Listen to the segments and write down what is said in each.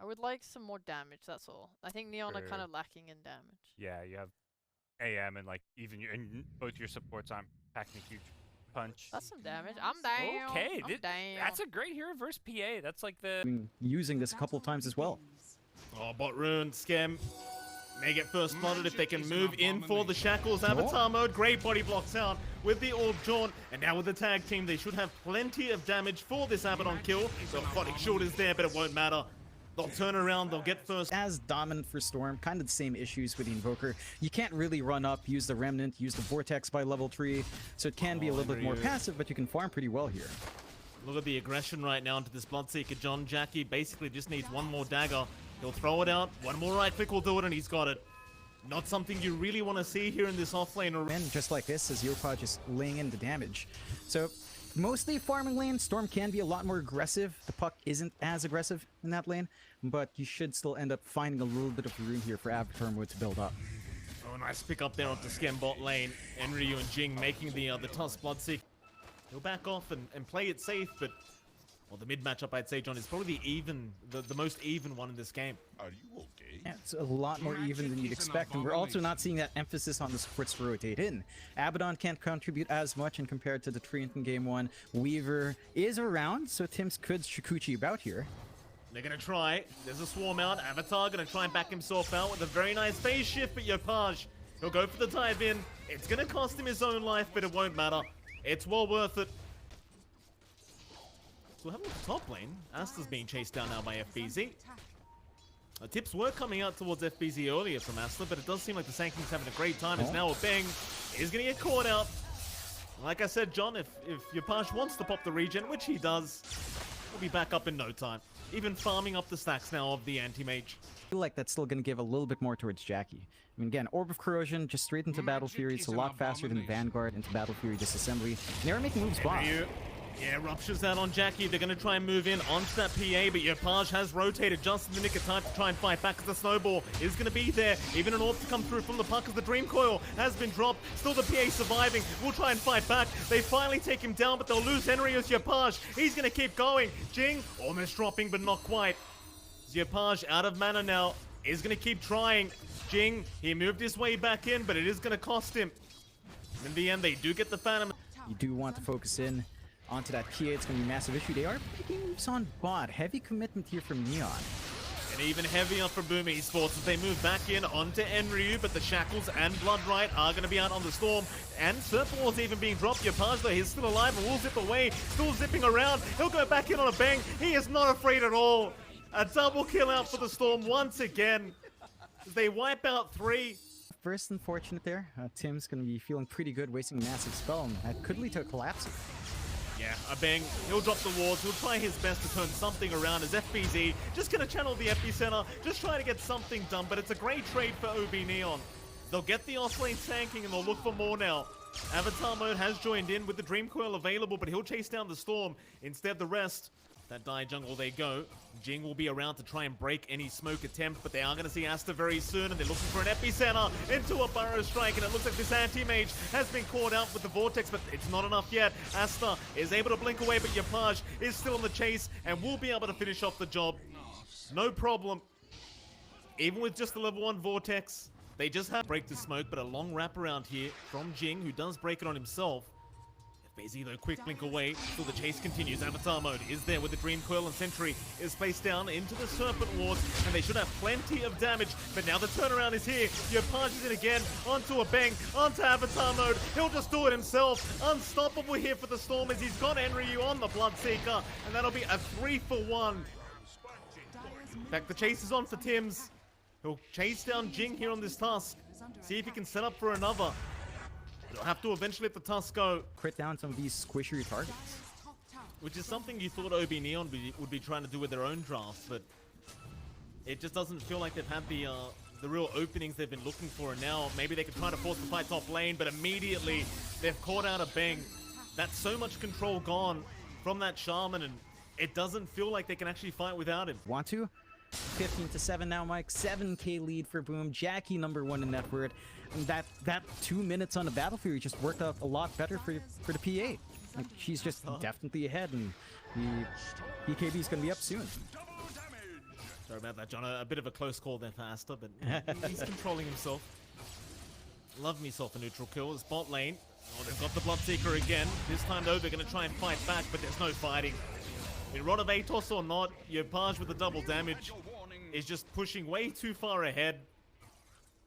I would like some more damage, that's all. I think Neon are kind of lacking in damage. Yeah, you have AM and like even and both your supports aren't packing a huge punch. That's some damage. I'm down. Okay, I'm down. that's a great hero versus PA. That's like the using this a couple of times as well. Oh, bot rune, Scam. May get first spotted if they can move in for the shackles. Avatar mode, great body blocks out with the orb jaunt, and now with the tag team, they should have plenty of damage for this Abaddon kill. The Aquatic Shield is there, but it won't matter. They'll turn around, they'll get first. As dominant for Storm, kind of the same issues with the Invoker. You can't really run up, use the Remnant, use the Vortex by level 3, so it can be a little bit more passive, but you can farm pretty well here. Look at the aggression right now into this Bloodseeker. John Jackie basically just needs one more dagger. He'll throw it out, one more right click will do it, and he's got it. Not something you really want to see here in this offlane. And just like this, as Yopaj just laying in the damage. So, mostly farming lane, Storm can be a lot more aggressive. The puck isn't as aggressive in that lane, but you should still end up finding a little bit of room here for Avatar mode to build up. Oh, nice pick up there onto Scam bot lane. Enryu and Jing making the Tusk Bloodseeker. He'll back off and play it safe, but well, the mid matchup, I'd say, John, is probably the most even one in this game. Are you okay? Yeah, it's a lot more even than you'd expect, and we're also not seeing that emphasis on the supports to rotate in. Abaddon can't contribute as much, and compared to the Treant in Game 1, Weaver is around, so Tims could Shikuchi about here. They're gonna try. There's a swarm out. Avatar gonna try and back himself out with a very nice phase shift, but Yopaj, he'll go for the dive in. It's gonna cost him his own life, but it won't matter. It's well worth it. So having the top lane, Asta's being chased down now by FBZ. Tips were coming out towards FBZ earlier from Asta, but it does seem like the Sanking's having a great time. It's now a bang. Is gonna get caught out. Like I said, John, if Yopaj wants to pop the regen, which he does, he'll be back up in no time. Even farming up the stacks now of the anti-mage. I feel like that's still going to give a little bit more towards Jackie. I mean, again, Orb of Corrosion, just straight into Battle Fury. It's a lot faster than Vanguard into Battle Fury Disassembly. And they are making moves by. Yeah, ruptures out on Jackie. They're going to try and move in onto that PA, but Yopaj has rotated just in the nick of time to try and fight back, because the snowball is going to be there. Even an orb to come through from the puck as the Dream Coil has been dropped. Still the PA surviving. We'll try and fight back. They finally take him down, but they'll lose Henry as Yopaj. He's going to keep going. Jing almost dropping, but not quite. Yopaj out of mana now. Is going to keep trying. Jing, he moved his way back in, but it is going to cost him. In the end, they do get the Phantom. You do want to focus in onto that PA. It's going to be a massive issue. They are making moves on bot. Heavy commitment here from Neon. And even heavier for Boom Esports as they move back in onto Enryu, but the Shackles and Bloodright are going to be out on the Storm. And Serpent Wall's even being dropped. Yopaj, though, he's still alive and will zip away. Still zipping around. He'll go back in on a bang. He is not afraid at all. A double kill out for the Storm once again. They wipe out 3. First unfortunate there. Tim's going to be feeling pretty good, wasting a massive spell, and that could lead to a collapse. Yeah, a bang. He'll drop the wards. He'll try his best to turn something around as FBZ. Just going to channel the epicenter. Just trying to get something done, but it's a great trade for OB Neon. They'll get the offlane tanking and they'll look for more now. Avatar mode has joined in with the Dream Coil available, but he'll chase down the Storm. Instead, the rest. That die jungle they go. Jing will be around to try and break any smoke attempt, but they are going to see Asta very soon, and they're looking for an epicenter into a burrow strike, and it looks like this anti-mage has been caught out with the vortex, but it's not enough yet. Asta is able to blink away, but Yopaj is still in the chase and will be able to finish off the job. No problem. Even with just the level 1 vortex, they just have to break the smoke, but a long wraparound here from Jing, who does break it on himself. Busy though, quick blink away. Still the chase continues. Avatar mode is there with the Dream Coil, and Sentry is placed down into the Serpent Wards, and they should have plenty of damage. But now the turnaround is here. Yopaj is in again onto a bang, onto Avatar mode. He'll just do it himself. Unstoppable here for the Storm as he's got Enryu on the Bloodseeker, and that'll be a 3-for-1. In fact, the chase is on for Tims. He'll chase down Jing here on this Tusk. See if he can set up for another. They'll have to eventually let the Tusk go. Crit down some of these squishier targets. Which is something you thought OB Neon would be trying to do with their own draft, but it just doesn't feel like they've had the real openings they've been looking for. And now maybe they could try to force the fight top lane, but immediately they've caught out a bang. That's so much control gone from that Shaman, and it doesn't feel like they can actually fight without him. Want to? 15-7 now, Mike. 7K lead for Boom. Jackie #1 in net worth. And that 2 minutes on the battlefield just worked out a lot better for the PA. Like, she's just definitely ahead, and the BKB is going to be up soon. Sorry about that, John. A bit of a close call there for Asta, but he's controlling himself. Love myself a neutral kill. It's bot lane. Oh, they've got the Bloodseeker again. This time, though, they're going to try and fight back, but there's no fighting. I mean, Rod of Atos or not, Yopaj with the double damage is just pushing way too far ahead.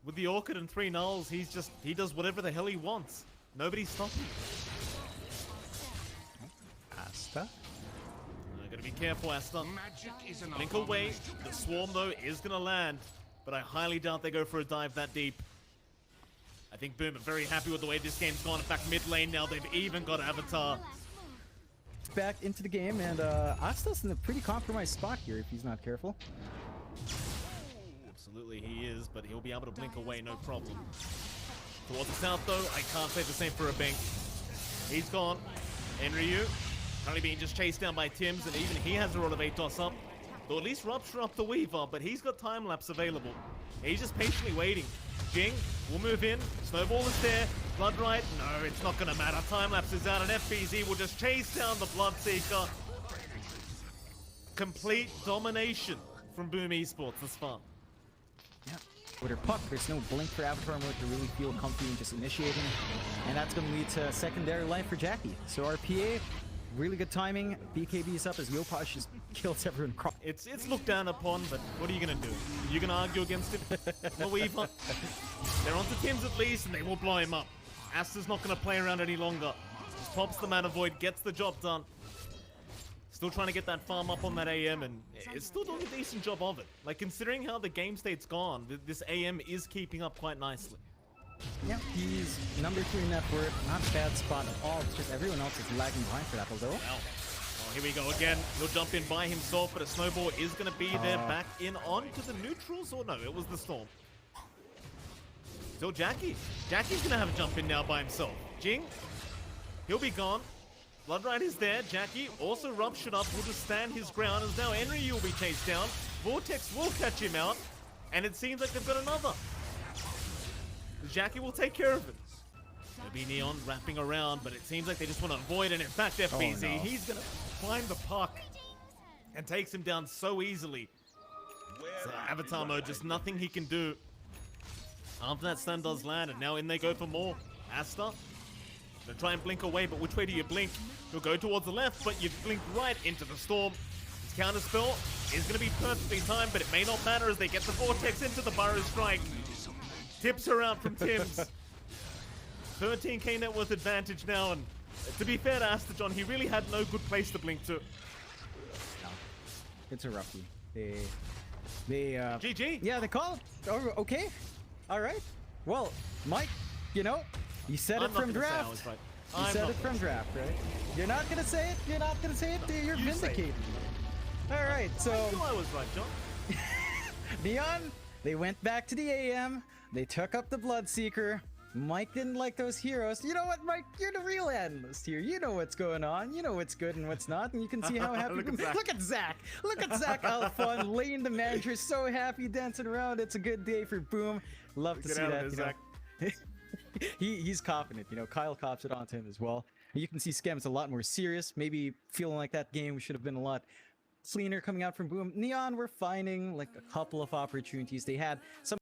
With the Orchid and 3 nulls, he does whatever the hell he wants. Nobody's stopping. Asta? Gotta be careful, Asta. Blink away. The swarm, though, is gonna land, but I highly doubt they go for a dive that deep. I think Boom are very happy with the way this game's gone. In fact, mid lane now, they've even got Avatar. Back into the game, and Asta's in a pretty compromised spot here if he's not careful. Absolutely he is, but he'll be able to blink away, no problem. Towards the south, though, I can't say the same for a Bink. He's gone. Enryu, currently being just chased down by Tims, and even he has a Rod of Atos up. Though at least Rupture up the Weaver, but he's got time-lapse available. He's just patiently waiting. Jing will move in. Snowball is there. Bloodrite, no, it's not going to matter. Time-lapse is out, and FBZ will just chase down the Bloodseeker. Complete domination from Boom Esports this far. Yeah. With her puck, there's no blink for Avatar mode to really feel comfy and just initiating. And that's going to lead to secondary life for Jackie. So RPA, really good timing. BKB is up as Yopaj just kills everyone. It's looked down upon, but what are you going to do? You're going to argue against it? No, Weaver. They're onto Tims at least, and they will blow him up. Asta's not going to play around any longer. Just pops the Mana Void, gets the job done. Still trying to get that farm up on that AM, and it's still doing a decent job of it. Like, considering how the game state's gone, this AM is keeping up quite nicely. Yep, he's number 3 net worth. Not a bad spot at all. It's just everyone else is lagging behind for that, although. Wow. Oh, here we go again. He'll jump in by himself, but a Snowball is going to be there back in onto the neutrals, or no, it was the Storm. Still Jackie. Jackie's going to have a jump in now by himself. Jing, he'll be gone. Bloodrite is there. Jackie also ruptured up. Will just stand his ground as now Enryu will be chased down. Vortex will catch him out. And it seems like they've got another. Jackie will take care of it. There'll be Neon wrapping around, but it seems like they just want to avoid it. In fact, FBZ, no. He's going to find the puck and takes him down so easily. So Avatar mode, just nothing he can do. After that stun does land, and now in they go for more. Asta. Gonna try and blink away, but which way do you blink? You'll go towards the left, but you blink right into the storm. His counterspell is going to be perfectly timed, but it may not matter as they get the Vortex into the Burrow Strike. Tips her out from Tims. 13k net worth advantage now, and to be fair to Asta John, he really had no good place to blink to. No. It's a roughie. They GG. Yeah, they call it. Oh, okay. All right. Well, Mike, you know, you said it from draft. Right. You said it from draft, right? You're not gonna say it. You're not gonna say it. You're vindicated. All right. So I knew I was right, John. Neon, they went back to the AM. They took up the Bloodseeker. Mike didn't like those heroes. You know what, Mike? You're the real analyst here. You know what's going on. You know what's good and what's not, and you can see how happy. Look at Zach. Look at Zach. Look at Zach Alphon, Lane the manager, so happy dancing around. It's a good day for Boom. Love to see that. Zach. He's confident. You know, Kyle cops it onto him as well. And you can see Skem's a lot more serious. Maybe feeling like that game should have been a lot cleaner coming out from Boom. Neon were finding like a couple of opportunities. They had some.